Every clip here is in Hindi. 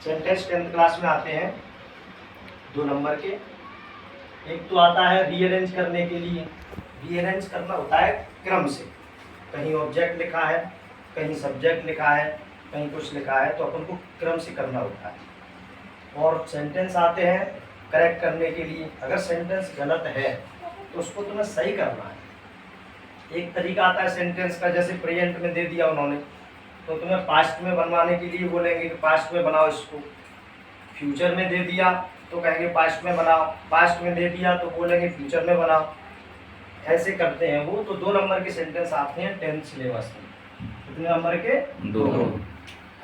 सेंटेंस 10th क्लास में आते हैं 2 नंबर के। एक तो आता है रीअरेंज करने के लिए। रीअरेंज करना होता है क्रम से, कहीं ऑब्जेक्ट लिखा है, कहीं सब्जेक्ट लिखा है, कहीं कुछ लिखा है, तो अपन को क्रम से करना होता है। और सेंटेंस आते हैं करेक्ट करने के लिए। अगर सेंटेंस गलत है तो उसको तुम्हें सही करना है। एक तरीका आता है सेंटेंस का, जैसे प्रेजेंट में दे दिया उन्होंने, तो तुम्हें पास्ट में बनवाने के लिए बोलेंगे कि पास्ट में बनाओ इसको। फ्यूचर में दे दिया तो कहेंगे पास्ट में बनाओ, पास्ट में दे दिया तो बोलेंगे फ्यूचर में बनाओ। ऐसे करते हैं वो। तो 2 नंबर के सेंटेंस आते हैं 10th सिलेबस में। कितने नंबर के? 2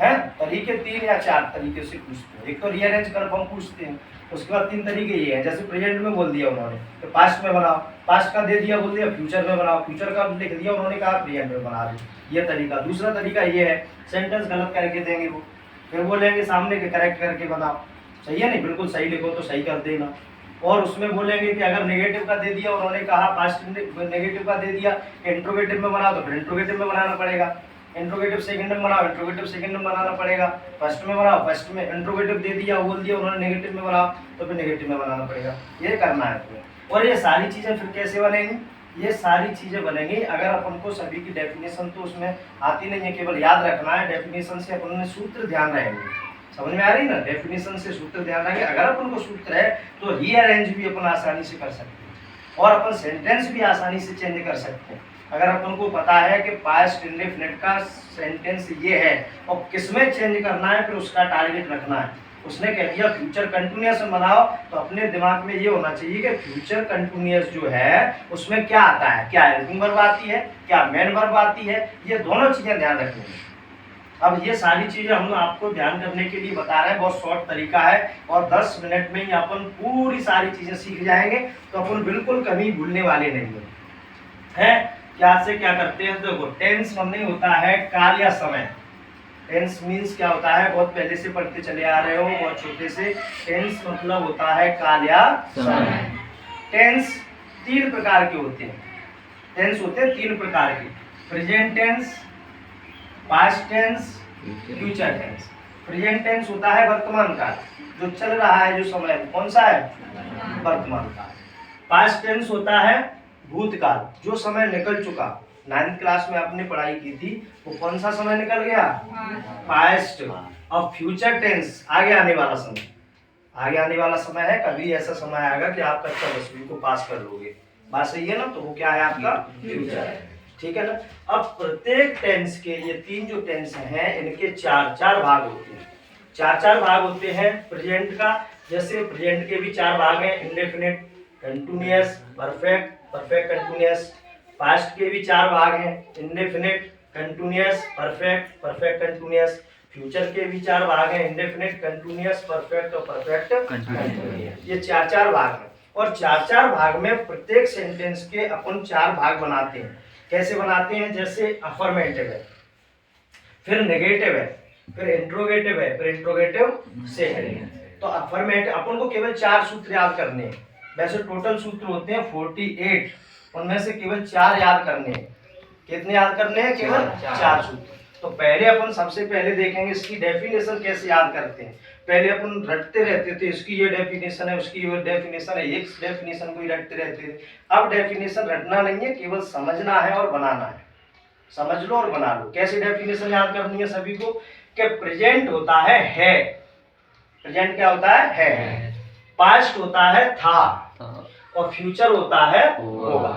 हैं। तरीके 3 या 4 तरीके से पूछते हैं। एक तो रीअरेंज कन्फर्म पूछते हैं, उसके बाद 3 तरीके ये हैं। जैसे प्रेजेंट में बोल दिया उन्होंने तो पास्ट में बनाओ, पास्ट का दे दिया बोल दिया फ्यूचर में बनाओ, फ्यूचर का लिख दिया उन्होंने कहा प्रेजेंट में बना दी। ये तरीका। दूसरा तरीका ये है, सेंटेंस गलत करके देंगे वो, फिर बोलेंगे सामने के करेक्ट करके बनाओ। सही है नहीं? बिल्कुल सही लिखो तो सही कर देना। और उसमें बोलेंगे कि अगर नेगेटिव का दे दिया उन्होंने कहा, पास्ट नेगेटिव का दे दिया, इंट्रोगेटिव में बनाओ तो फिर इंट्रोगेटिव में बनाना पड़ेगा। इंट्रोगेटिव सेकंड में बनाओ, इंट्रोगेटिव सेकंड में बनाना पड़ेगा। फर्स्ट में बनाओ, फर्स्ट में इंट्रोगेटिव दे दिया बोल दिया उन्होंने नेगेटिव में बनाओ तो फिर नेगेटिव में बनाना पड़ेगा। ये करना है तुम्हें। और ये सारी चीज़ें फिर कैसे बनेंगी? ये सारी चीज़ें बनेंगी अगर अपन को सभी की डेफिनेशन तो उसमें आती नहीं है, केवल याद रखना है। डेफिनेशन से अपन में सूत्र ध्यान रहेंगे। समझ में आ रही ना? डेफिनेशन से सूत्र ध्यान रहेंगे। अगर अपन को सूत्र है तो रीअरेंज भी अपन आसानी से कर सकते हैं और अपन सेंटेंस भी आसानी से चेंज कर सकते हैं। अगर अपन को पता है कि पास्ट इंडेफिनिट का सेंटेंस ये है और किसमें चेंज करना है, फिर उसका टारगेट रखना है। उसने कह दिया फ्यूचर कंटिन्यूअस बनाओ, तो अपने दिमाग में ये होना चाहिए कि फ्यूचर कंटिन्यूअस जो है उसमें क्या आता है, क्या हेल्पिंग वर्ब आती है, क्या मेन वर्ब आती है, ये दोनों चीजें ध्यान रखनी है। अब ये सारी चीजें हम आपको ध्यान करने के लिए बता रहे हैं। बहुत शॉर्ट तरीका है और 10 मिनट में ही अपन पूरी सारी चीजें सीख जाएंगे। तो अपन बिल्कुल कभी भूलने वाले नहीं है। क्या से क्या करते हैं? देखो, टेंस नहीं होता है काल या समय। टेंस मीन्स क्या होता है? बहुत पहले से पढ़ते चले आ रहे हो, बहुत छोटे से। टेंस मतलब होता है काल या समय। टेंस 3 प्रकार के होते हैं। टेंस होते हैं 3 प्रकार के: present tense, past tense, future tense. Present tense होता है वर्तमान काल, जो चल रहा है, जो समय कौन सा है? वर्तमान काल। पास्ट टेंस होता है भूतकाल, जो समय निकल चुका। 9th क्लास में आपने पढ़ाई की थी, वो कौन सा समय निकल गया? पास्ट। अब फ्यूचर टेंस आगे आने वाला समय। आगे आने वाला समय है, कभी ऐसा समय आएगा कि आप कक्षा 10वीं को पास कर लोगे। बात सही है ना? तो वो क्या है आपका? फ्यूचर है। ठीक है ना? अब प्रत्येक टेंस के ये 3 जो टेंस हैं, इनके 4 भाग होते हैं। 4 भाग होते हैं प्रेजेंट का। जैसे प्रेजेंट के भी 4 भाग हैं: indefinite, continuous, perfect, perfect continuous. Past के भी 4 भाग हैं: indefinite, continuous, perfect, perfect continuous. Future के भी 4 भाग हैं: इंडेफिनिट, कंटिन्यूअस, परफेक्ट और परफेक्ट कंटिन्यूअस। ये 4 भाग हैं और 4 भाग में प्रत्येक सेंटेंस के अपन 4 भाग बनाते हैं। कैसे बनाते हैं? जैसे अफर्मेटिव है, फिर नेगेटिव है, फिर इंट्रोगेटिव है, फिर इंट्रोगेटिव सेकंड है। तो अफर्मेटिव अपन को केवल 4 सूत्र याद करने हैं। वैसे टोटल सूत्र होते हैं 48, उनमें से केवल 4 याद करने हैं। कितने याद करने हैं? केवल 4 सूत्र। तो पहले अपन सबसे पहले देखेंगे इसकी डेफिनेशन कैसे याद करते हैं। पहले अपन रटते रहते थे, इसकी ये डेफिनेशन है, उसकी ये डेफिनेशन है, एक डेफिनेशन को ही रटते रहते थे। अब डेफिनेशन रटना नहीं है, केवल समझना है और बनाना है। समझ लो और बना लो। कैसे डेफिनेशन याद करनी है सभी को? कि प्रेजेंट होता है। प्रेजेंट क्या होता है? पास्ट होता है था और फ्यूचर होता है होगा।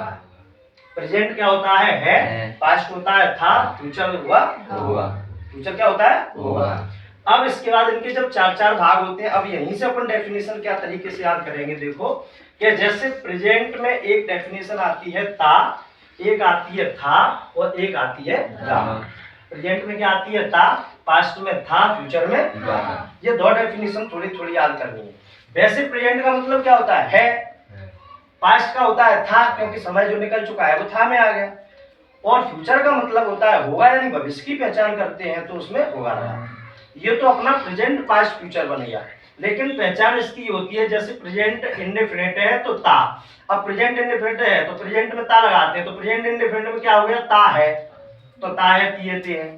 प्रेजेंट क्या होता है? पास्ट होता है था, फ्यूचर हुआ होगा। फ्यूचर क्या होता है? होगा। अब इसके बाद इनके जब 4 भाग होते हैं, अब यहीं से अपन डेफिनेशन क्या तरीके से याद करेंगे। देखो कि जैसे प्रेजेंट में एक डेफिनेशन आती है ता, एक आती है था और एक आती है गा। प्रेजेंट में क्या आती है? ता, पास्ट में था, फ्यूचर में गा। ये 2 डेफिनेशन थोड़ी थोड़ी याद करनी है। वैसे प्रेजेंट का मतलब क्या होता है? पास्ट का होता है था, क्योंकि समय जो निकल चुका है वो था में आ गया। और फ्यूचर का मतलब होता है होगा, यानी भविष्य की पहचान करते हैं तो उसमें होगा रहा। ये तो अपना प्रेजेंट, पास्ट, फ्यूचर बन गया। लेकिन पहचान इसकी होती है, जैसे प्रेजेंट इंडेफिनिट है तो ता। अब प्रेजेंट इंडेफिनिट है तो प्रेजेंट में ता लगाते हैं, तो प्रेजेंट इंडेफिनिट में क्या हो गया? ता है, तो ता है, तिये ते है।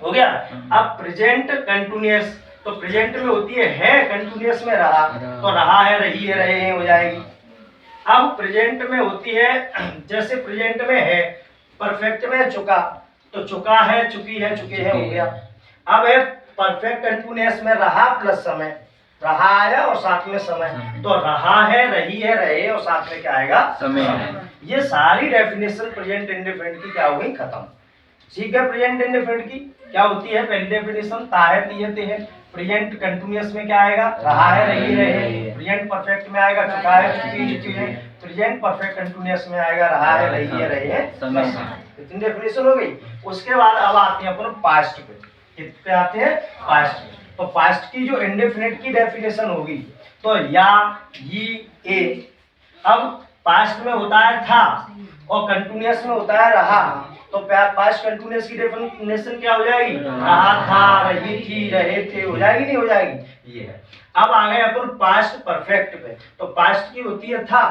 हो गया। अब प्रेजेंट कंटिन्यूअस, तो प्रेजेंट में होती है कंटिन्यूअस में रहा, तो रहा है, रही है, रहे हैं हो जाएगी। अब प्रेजेंट में होती है, जैसे प्रेजेंट में है, परफेक्ट में चुका, तो चुका है, चुकी है, चुके हैं हो गया। अब है परफेक्ट कंटिन्यूअस में रहा प्लस समय, रहा आया और साथ में समय, तो रहा है, रही है, रहे और साथ में क्या आएगा, समय। ये सारी डेफिनेशन प्रेजेंट इंडेफिनिट की क्या हो गई, खत्म। ठीक है, प्रेजेंट इंडेफिनिट की क्या होती है, पहली डेफिनेशन ता है, तीयते है। प्रेजेंट कंटिन्यूअस में क्या आएगा, रहा है, रही रहे। प्रेजेंट परफेक्ट में आएगा चुका है, चुकी, चुकी है। प्रेजेंट परफेक्ट कंटिन्यूअस में आएगा रहा है, रही है, रहे हैं, समय। इतनी डेफिनेशन हो गई। उसके बाद अब आते हैं अपन पास्ट पे। किस पे आते हैं, पास्ट पे। तो पास्ट की जो इंडेफिनिट की डेफिनेशन होगी, तो या, ये, अब पास्ट में होता है था और कंटिन्यूअस में होता है रहा, तो पास्ट कंटिन्यूअस की डेफिनेशन क्या हो जाएगी, रहा था, रही थी, रहे थे, हो जाएगी नहीं हो जाएगी, ये है। अब आ गए अपन पास्ट परफेक्ट पे। तो पास्ट की होती है था,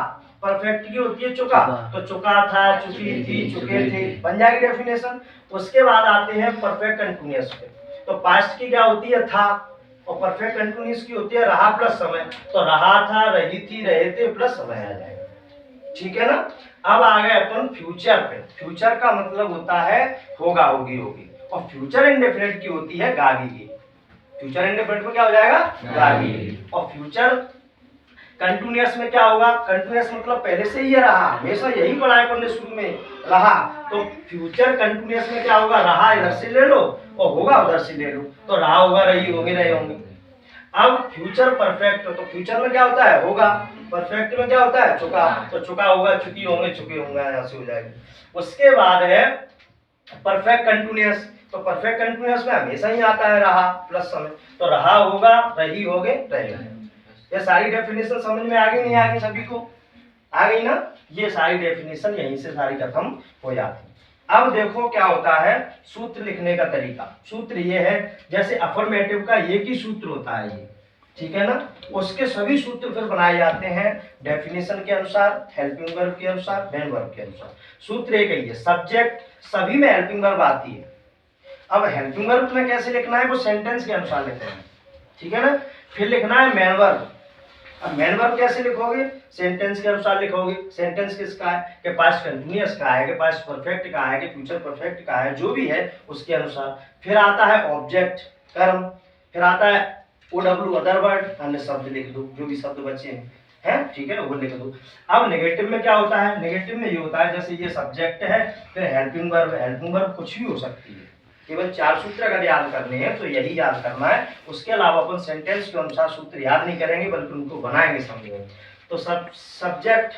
परफेक्ट की होती है चुका, तो चुका था, चुकी थी, चुके थे, बन जाएगी डेफिनेशन। उसके बाद आते हैं परफेक्ट कंटिन्यूअस पे। तो पास्ट की क्या होती है था और परफेक्ट कंटिन्यूअस की होती है रहा प्लस समय, तो रहा था, रही थी, रहे थे प्लस समय आ जाएगा। ठीक है ना। अब आ गए अपन फ्यूचर पे। फ्यूचर का मतलब होता है होगा, होगी, होगी, और फ्यूचर इंडेफिनिट की होती है गागी की। फ्यूचर इंडेफिनिट में क्या हो जाएगा, गागी। और फ्यूचर कंटिन्यूअस में क्या होगा, कंटिन्यूअस मतलब पहले से ही रहा, हमेशा यही पढ़ा है अपन ने शुरू में, रहा। तो फ्यूचर कंटिन्यूअस में क्या होगा, रहा इधर से ले लो और होगा उधर से ले लो, तो रहा होगा, रही होगी, रहे होंगे। अब फ्यूचर परफेक्ट, तो फ्यूचर में क्या होता है, होगा। परफेक्ट में क्या होता है, चुका, तो चुका होगा, चुकी होंगे, चुके होंगे, यहाँ से हो जाएगी। उसके बाद है परफेक्ट कंटिन्यूअस। तो परफेक्ट कंटिन्यूअस में हमेशा ही आता है रहा प्लस समय, तो रहा होगा, रही होगे, रहे। ये सारी डेफिनेशन समझ में आ गई नहीं आ गई, सभी को आ गई ना। ये सारी डेफिनेशन यहीं से सारी खत्म हो जाती। अब देखो क्या होता है सूत्र लिखने का तरीका। सूत्र ये है, जैसे अफर्मेटिव का एक ही सूत्र होता है ये, ठीक है ना, उसके सभी सूत्र फिर बनाए जाते हैं डेफिनेशन के अनुसार, हेल्पिंग वर्ब के अनुसार, मेन वर्ब के अनुसार। सूत्र एक ही है, सब्जेक्ट सभी में हेल्पिंग वर्ब आती है। अब हेल्पिंग वर्ब में कैसे लिखना है, वो सेंटेंस के अनुसार लिखना है, ठीक है ना। फिर लिखना है मेन वर्ब। अब मेन वर्ब कैसे लिखोगे, सेंटेंस के अनुसार लिखोगे। सेंटेंस किसका है, कि पास्ट कंटिन्यूअस का है, कि पास्ट परफेक्ट का है, कि फ्यूचर परफेक्ट का है, जो भी है उसके अनुसार। फिर आता है ऑब्जेक्ट, कर्म। फिर आता है OW अदर वर्ड, अन्य शब्द लिख दो, जो भी शब्द बचे हैं, ठीक है, वो लिख दो। अब नेगेटिव में क्या होता है, नेगेटिव में ये होता है, जैसे ये सब्जेक्ट है, फिर हेल्पिंग वर्ब। हेल्पिंग वर्ब कुछ भी हो सकती है, केवल 4 सूत्र अगर याद करने हैं तो यही याद करना है। उसके अलावा अपन सेंटेंस के अनुसार सूत्र याद नहीं करेंगे, बल्कि उनको बनाएंगे, समझेंगे। तो सब्जेक्ट,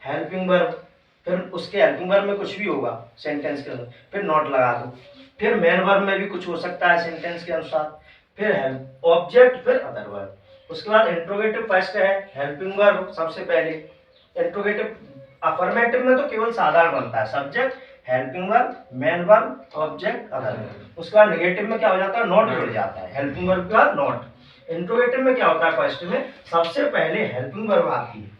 हेल्पिंग वर्ब, फिर उसके हेल्पिंग वर्ब में कुछ भी होगा सेंटेंस के अनुसार, फिर नोट लगा दो। फिर मेन वर्ब में भी कुछ हो सकता है सेंटेंस के अनुसार, फिर ऑब्जेक्ट, फिर अदर वर्ब। उसके बाद इंट्रोगेटिव फर्स्ट है, हेल्पिंग वर्ब सबसे पहले। इंट्रोगेटिव अफर्मेटिव में तो केवल साधारण बनता है, subject, helping verb, main verb, object, other verb. उसके बाद नेगेटिव में क्या हो जाता है, नॉट जुड़ जाता है, हेल्पिंग वर्ब के बाद नॉट। इंट्रोगेटिव में क्या होता है, फर्स्ट में सबसे पहले हेल्पिंग वर्ब आती है,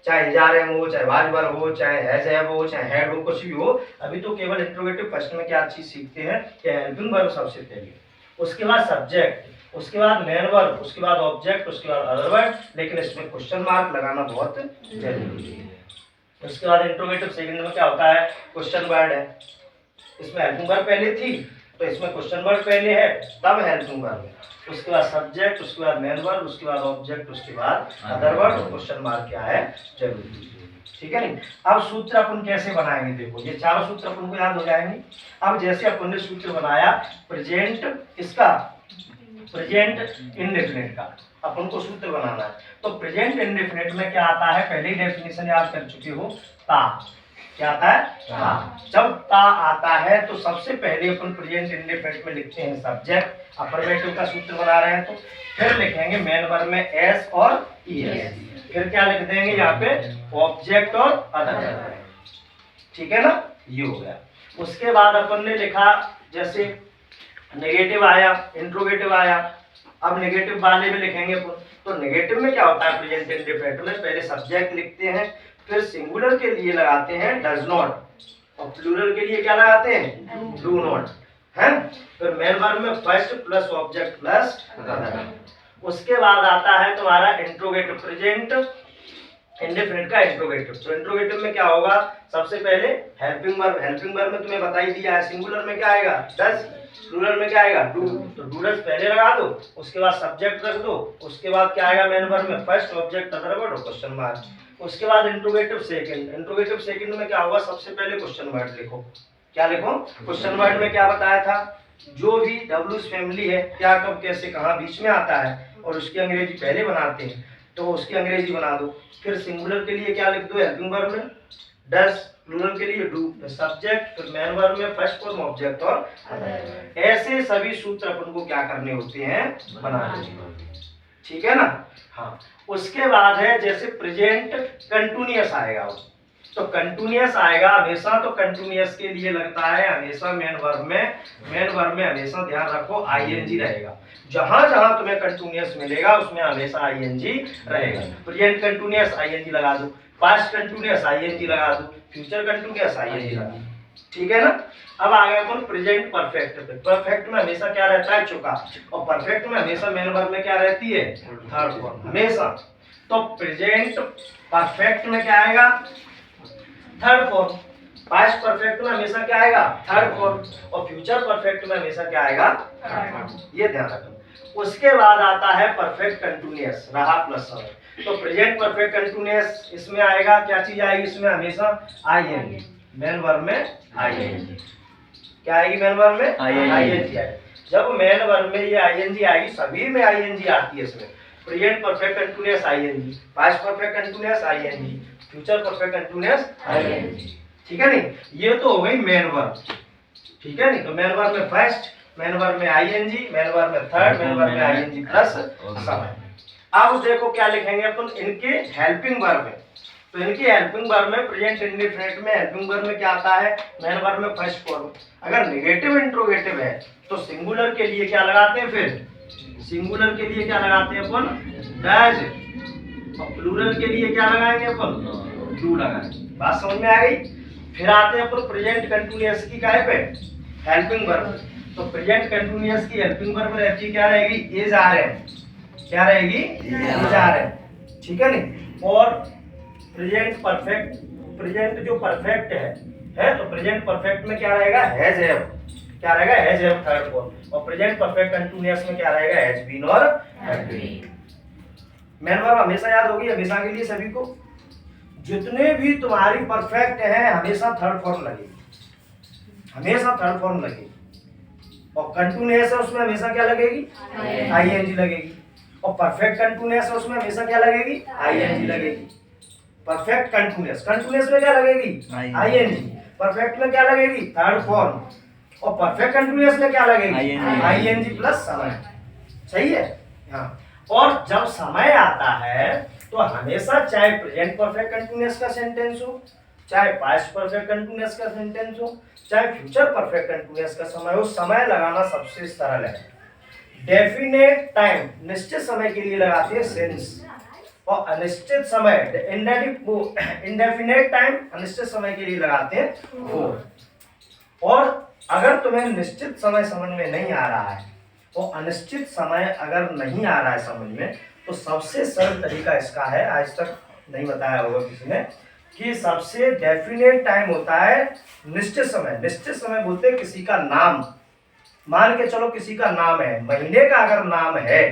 चाहे जार एम हो, चाहे वाज वर्ब हो, चाहे हैज हैव हो, चाहे हैड हो, कुछ भी हो। अभी तो केवल इंट्रोगेटिव फर्स्ट में क्या चीज सीखते हैं कि हेल्पिंग वर्ब सबसे पहले, उसके बाद सब्जेक्ट, उसके बाद मेन वर्ब, उसके बाद ऑब्जेक्ट, उसके बाद अदर वर्ब। लेकिन इसमें क्वेश्चन मार्क लगाना बहुत जरूरी है। उसके बाद इंट्रोगेटिव सेकंड में क्या होता है, क्वेश्चन वर्ड है। इसमें हेल्पिंग वर्ब पहले थी, तो इसमें क्वेश्चन वर्ड पहले है, तब हेल्पिंग वर्ब है। उसके बाद सब्जेक्ट, उसके बाद मेन वर्ब, उसके बाद ऑब्जेक्ट, उसके बाद अदर वर्ब, और क्वेश्चन मार्क क्या है, जरूरी, ठीक है नहीं। अब सूत्र अपन कैसे बनाएंगे, देखो ये चारों सूत्र अपन को याद हो जाएंगे। अब जैसे अपन ने सूत्र बनाया प्रेजेंट इसका, प्रेजेंट इंडेफिनिट का अपन को सूत्र बनाना है। तो प्रेजेंट इंडेफिनिट में क्या आता है, पहले डेफिनेशन याद कर चुके हो, ता। क्या आता है, ता। जब ता आता है तो सबसे पहले अपन प्रेजेंट इंडेफिनिट में लिखते हैं सब्जेक्ट, अफर्मेटिव का सूत्र बना रहे हैं तो। फिर लिखेंगे मेन वर्ब में एस और ईएस। फिर क्या लिख देंगे यहाँ पे, ऑब्जेक्ट और अदर, ठीक है ना, ये हो गया। उसके बाद अपन ने लिखा, जैसे नेगेटिव आया, इंट्रोगेटिव आया, अब नेगेटिव वाले में लिखेंगे। तो नेगेटिव में क्या होता है, प्रेजेंट इंडेफिनिट में पहले सब्जेक्ट लिखते हैं, फिर सिंगुलर के लिए लगाते हैं डज नॉट, और प्लूरल के लिए क्या लगाते हैं, डू नॉट। है। फिर मेन वर्ब में first plus object plus other. उसके बाद आता है तुम्हारा इंट्रोगेटिव प्रेजेंट इंडेफिनिट का इंट्रोगेटिव। तो इंट्रोगेटिव में क्या होगा, सबसे पहले हेल्पिंग वर्ब। हेल्पिंग वर्ब में तुम्हें बता ही दिया है, सिंगुलर में क्या आएगा डज, प्लूरल में क्या आएगा डू। तो डू डज पहले लगा दो, उसके बाद सब्जेक्ट रख दो, उसके बाद क्या आएगा मेन वर्ब में फर्स्ट ऑब्जेक्ट अदर वर्ड और क्वेश्चन मार्क। उसके बाद इंट्रोगेटिव सेकंड। इंट्रोगेटिव सेकंड में क्या होगा, सबसे पहले क्वेश्चन वर्ड लिखो। क्या लिखो, क्वेश्चन वर्ड में क्या बताया था, जो भी डब्ल्यूज फैमिली है, क्या कब कैसे कहाँ बीच में आता है और उसकी अंग्रेजी पहले बनाते हैं, तो उसकी अंग्रेजी बना दो। फिर सिंगुलर के लिए क्या लिख दो, हेल्पिंग वर्ब में डज, प्लूरल के लिए डू, सब्जेक्ट, फिर मेन वर्ब में फर्स्ट फॉर्म ऑब्जेक्ट और ऐसे सभी सूत्र अपन को क्या करने होते हैं, बनाने। ठीक है ना। हाँ, उसके बाद है जैसे प्रेजेंट कंटिन्यूअस आएगा, तो कंटिन्यूअस आएगा हमेशा, तो कंटिन्यूअस के लिए लगता है हमेशा मेन वर्ब में हमेशा ध्यान रखो आईएनजी रहेगा। जहां जहां तुम्हें कंटिन्यूअस मिलेगा उसमें हमेशा आईएनजी रहेगा। प्रेजेंट कंटिन्यूअस आईएनजी लगा दो, पास्ट कंटिन्यूअस आईएनजी लगा दो, फ्यूचर कंटिन्यूअस आईएनजी लगा दो। ठीक है ना। अब आ गया अपन प्रेजेंट परफेक्ट पे। परफेक्ट में हमेशा क्या रहता है, चुका, और परफेक्ट में हमेशा मेन वर्ब में क्या रहती है, थर्ड फॉर्म हमेशा। तो प्रेजेंट परफेक्ट में क्या आएगा, थर्ड फॉर्म। पास्ट परफेक्ट में हमेशा क्या आएगा, थर्ड फॉर्म, और फ्यूचर परफेक्ट में हमेशा क्या आएगा, थर्ड फॉर्म। ये ध्यान रखना। उसके बाद आता है परफेक्ट कंटिन्यूअस, रहा प्लस समय। तो प्रेजेंट परफेक्ट कंटिन्यूअस इसमें आएगा, क्या चीज आएगी इसमें, हमेशा आईएनजी, मेन वर्ब में आईएनजी। क्या आएगी मेन वर्ब में, आईएनजी आएगी। जब मेन वर्ब में ये आईएनजी आएगी, सभी में आईएनजी आती है इसमें, present perfect continuous ING, past perfect continuous ING, future perfect continuous ING. ठीक है नहीं, ये तो हो गई मेन वर्ब। ठीक है नहीं, तो मेन वर्ब में फर्स्ट, मेन वर्ब में आईएनजी, मेन वर्ब में थर्ड, मेन वर्ब में आईएनजी प्लस समय। अब देखो क्या लिखेंगे अपन इनके हेल्पिंग वर्ब में। तो इनकी हेल्पिंग वर्ब में प्रेजेंट इंडेफिनिट में हेल्पिंग वर्ब में क्या आता है, मेन वर्ब में फर्स्ट फॉर्म। अगर नेगेटिव इंट्रोगेटिव है तो सिंगुलर के लिए क्या लगाते हैं, फिर सिंगुलर के लिए क्या लगाते हैं अपन, डज, और प्लूरल के लिए क्या लगाएंगे अपन, डू लगाएंगे। बात समझ में आ गई। फिर आते हैं अपन प्रेजेंट कंटिन्यूअस की काय पे, हेल्पिंग वर्ब। तो प्रेजेंट कंटिन्यूअस की हेल्पिंग वर्ब रहती क्या रहेगी, इज आर है। क्या रहेगी, इज आर है। ठीक है नहीं। और प्रेजेंट परफेक्ट, प्रेजेंट जो परफेक्ट है तो प्रेजेंट परफेक्ट में क्या रहेगा, हैज हैव। क्या रहेगा, हैज हैव थर्ड फॉर्म। और प्रेजेंट परफेक्ट कंटिन्यूअस में क्या रहेगा, हैज बीन और हैव बीन। मेन वर्ब हमेशा याद होगी, हमेशा के लिए सभी को। जितने भी तुम्हारी परफेक्ट है हमेशा थर्ड फॉर्म लगेगी, हमेशा थर्ड फॉर्म लगेगी। और कंटिन्यूअस है उसमें हमेशा क्या लगेगी, आईएनजी लगेगी। और परफेक्ट कंटिन्यूअस है उसमें हमेशा क्या लगेगी, आईएनजी लगेगी। परफेक्ट कंटिन्यूअस, कंटिन्यूअस में क्या लगेगी, आईएनजी। परफेक्ट में क्या लगेगी, थर्ड फॉर्म। और परफेक्ट कंटिन्यूअस में क्या लगेगी, आईएनजी प्लस समय। सही है। हाँ, और जब समय आता है तो हमेशा चाहे प्रेजेंट परफेक्ट कंटिन्यूअस का सेंटेंस हो, चाहे पास्ट परफेक्ट कंटिन्यूअस का सेंटेंस हो, चाहे फ्यूचर परफेक्ट कंटिन्यूअस का समय हो, समय लगाना सबसे सरल है। डेफिनेट टाइम, निश्चित समय के लिए लगाते हैं सिंस, और अनिश्चित समय इंडेफिनेट टाइम, अनिश्चित समय के लिए लगाते हैं फॉर। और अगर तुम्हें निश्चित समय समझ में नहीं आ रहा है, तो अनिश्चित समय अगर नहीं आ रहा है समझ में, तो सबसे सरल तरीका इसका है, आज तक नहीं बताया होगा किसी ने, कि सबसे डेफिनेट टाइम होता है निश्चित समय। निश्चित समय बोलते हैं किसी का नाम, मान के चलो किसी का नाम है, महीने का अगर नाम है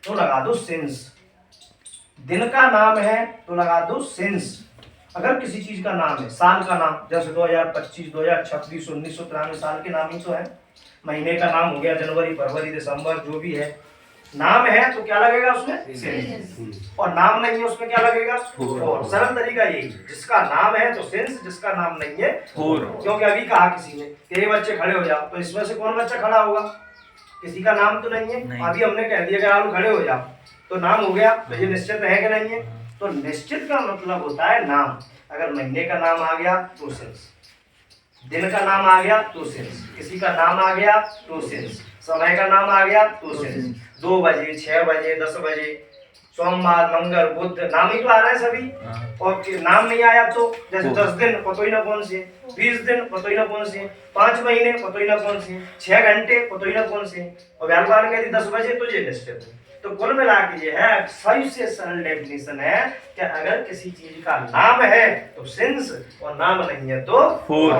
तो लगा दो सिंस, दिन का नाम है तो लगा दो सिंस। अगर किसी चीज का नाम है, साल का नाम, जैसे 2025, 2026, 1993 साल के नाम ही तो है। महीने का नाम हो गया जनवरी, फरवरी, दिसंबर, जो भी है नाम है तो क्या लगेगा उसमें, सिंस। और नाम नहीं है उसमें क्या लगेगा, फॉर। सरल तरीका यही, जिसका नाम है तो सिंस, जिसका नाम नहीं है फॉर। क्योंकि अभी कहा किसी ने कि ये बच्चे खड़े हो जाओ, तो इसमें से कौन बच्चा खड़ा होगा, किसी का नाम तो नहीं है। अभी हमने कह दिया कि आप खड़े हो जाओ, तो नाम हो गया, तो ये निश्चित है कि नहीं है। तो निश्चित का मतलब होता है नाम। अगर महीने का नाम आ गया तो सिंस, दिन का नाम आ गया तो सिंस, किसी का नाम आ गया तो सिंस, समय का नाम आ गया तो सिंस। 2 बजे, 6 बजे, 10 बजे, सोमवार, मंगल, बुध, नाम ही तो आ रहा है सभी। और नाम नहीं आया तो जैसे 10 दिन पतो ही ना कौन से, 20 दिन पतो ही ना कौन से, 5 महीने पतो ही ना कौन से, 6 घंटे पतो ही ना कौन से, और व्यालवान कहती 10 बजे तो ये निश्चित है। तो कुल मिला के ये है सबसे सरल डेफिनेशन है कि अगर किसी चीज का नाम है तो सिंस, और नाम नहीं है तो फोर।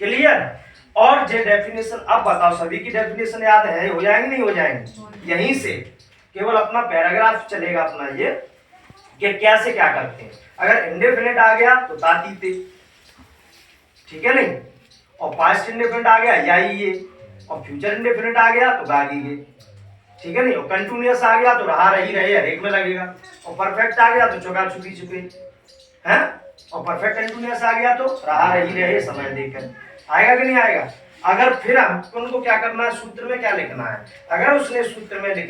क्लियर। और ये डेफिनेशन अब बताओ, सभी की डेफिनेशन याद है, हो जाएंगे नहीं हो जाएंगे? यहीं से केवल अपना पैराग्राफ चलेगा अपना ये कि क्या से क्या करते हैं। अगर इंडेफिनिट आ गया तो तातीते, ठीक है नहीं, और पास्ट इंडेफिनिट आ गया या ये, और फ्यूचर इंडेफिनिट आ गया तो गागीगे, ठीक है नहीं, और कंटिन्यूअस आ गया तो रहा रही रहे हर एक में लगेगा, और परफेक्ट आ गया तो चुका चुकी चुके हैं, और परफेक्ट कंटिन्यूअस आ गया तो रहा रही रहे समय देकर। आएगा कि नहीं आएगा? अगर फिर हम उनको क्या करना है, सूत्र में क्या लिखना है। अगर उसने सूत्र में लिख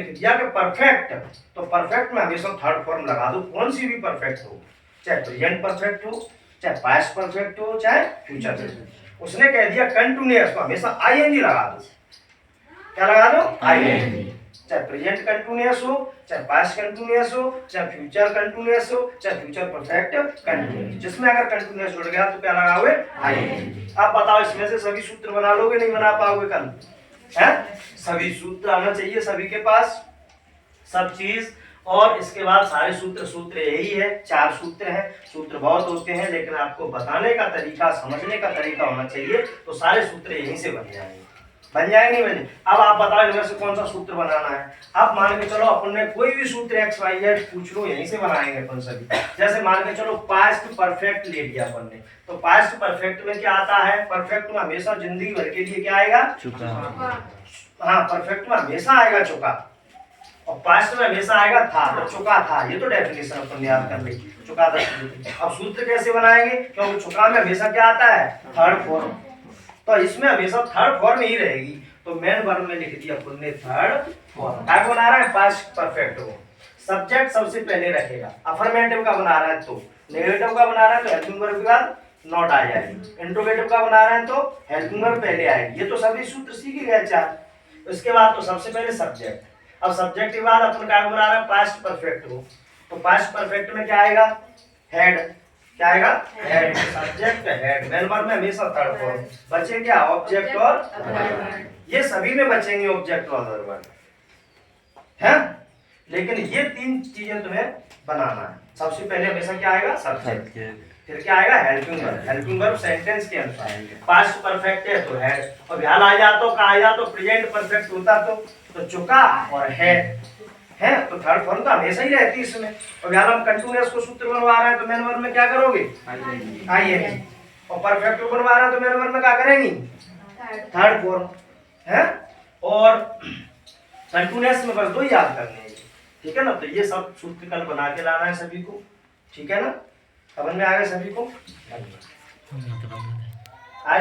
दिया कि परफेक्ट, तो परफेक्ट में हमेशा थर्ड फॉर्म लगा दो, कौन सी भी परफेक्ट हो, चाहे प्रेजेंट परफेक्ट हो, चाहे पास्ट परफेक्ट हो, चाहे फ्यूचर परफेक्ट। उसने कह दिया कंटिन्यूअस, तो हमेशा आईएनजी लगा दो। क्या लगा दो? आईएनजी। चाहे प्रेजेंट कंटिन्यूअस हो, चाहे पास्ट कंटिन्यूअस हो, चाहे फ्यूचर कंटिन्यूअस हो, चाहे फ्यूचर परफेक्ट कंटिन्यूअस, जिसमें अगर कंटिन्यूअस जुड़ गया तो क्या लगाओगे? आईएनजी। अब बताओ इसमें से सभी सूत्र बना लोगे, नहीं बना पाओगे कल? है सभी सूत्र आना चाहिए सभी के पास, सब चीज। और इसके बाद सारे सूत्र यही है, 4 सूत्र हैं। सूत्र बहुत होते हैं लेकिन आपको बताने का तरीका, समझने का तरीका होना चाहिए, तो सारे सूत्र यहीं से बन जाएंगे। बन जाएंगे नहीं बने? अब आप बताओ इनमें से कौन सा सूत्र बनाना है। अब मान के चलो अपन ने कोई भी सूत्र एक्स वाई जेड पूछ लो, यहीं से बनाएंगे अपन सभी। जैसे मान के चलो पास्ट परफेक्ट ले लिया अपन ने, तो पास्ट परफेक्ट में क्या आता है? परफेक्ट में हमेशा जिंदगी भर के लिए क्या आएगा? चुका। हाँ, परफेक्ट में हमेशा आएगा चुका, और पास्ट में हमेशा आएगा था, तो चुका था। ये तो डेफिनेशन अपन याद कर ली, चुका था। अब सूत्र कैसे बनाएंगे? क्योंकि चुका में हमेशा क्या आता है? थर्ड फॉर्म, तो इसमें हमेशा थर्ड फॉर्म ही रहेगी, तो मेन वर्ब में लिख दिया अपन ने थर्ड फॉर्म। क्या बना रहा है? पास्ट परफेक्ट हो। सब्जेक्ट सबसे पहले रखेगा, अफर्मेटिव का बना रहा है तो, नेगेटिव का बना रहा है तो हेल्पिंग वर्ब के बाद नॉट आ जाएगी, इंट्रोगेटिव का बना रहे हैं तो हेल्पिंग वर्ब पहले आएगी। ये तो सभी सूत्र सीख ही गए 4। उसके बाद तो सबसे पहले सब्जेक्ट। अब सब्जेक्ट के बाद अपन क्या बना रहे हैं? पास्ट परफेक्ट हो, तो पास्ट परफेक्ट में क्या आएगा? हेड। क्या आएगा? Head. Subject head. Main verb में हमेशा थर्ड फॉर्म। बचे क्या? ऑब्जेक्ट और ये सभी में बचेंगे ऑब्जेक्ट और अदर वर्ब, है? लेकिन ये 3 चीजें तुम्हें बनाना है। सबसे पहले हमेशा क्या आएगा? सब्जेक्ट, फिर क्या आएगा? Helping verb. Helping verb sentence के अनुसार। पास्ट परफेक्ट है तो हेड, और ध्यान आ जा तो कहा जा तो प्रेजेंट परफेक्ट होता तो चुका और है, तो थर्ड फॉर्म तो हमेशा ही रहती है इसमें। और यहाँ हम कंटिन्यूअस को सूत्र बनवा रहे हैं तो मेन वर्ब में क्या करोगे? आईएनजी। और परफेक्ट को बनवा रहे हैं तो मेन वर्ब में क्या करेंगी? थर्ड फॉर्म, है? और कंटिन्यूअस में बस 2 याद करने हैं, ठीक है ना? तो ये सब सूत्र कल बना के लाना है सभी को, ठीक है ना? समझ में आ गया सभी को?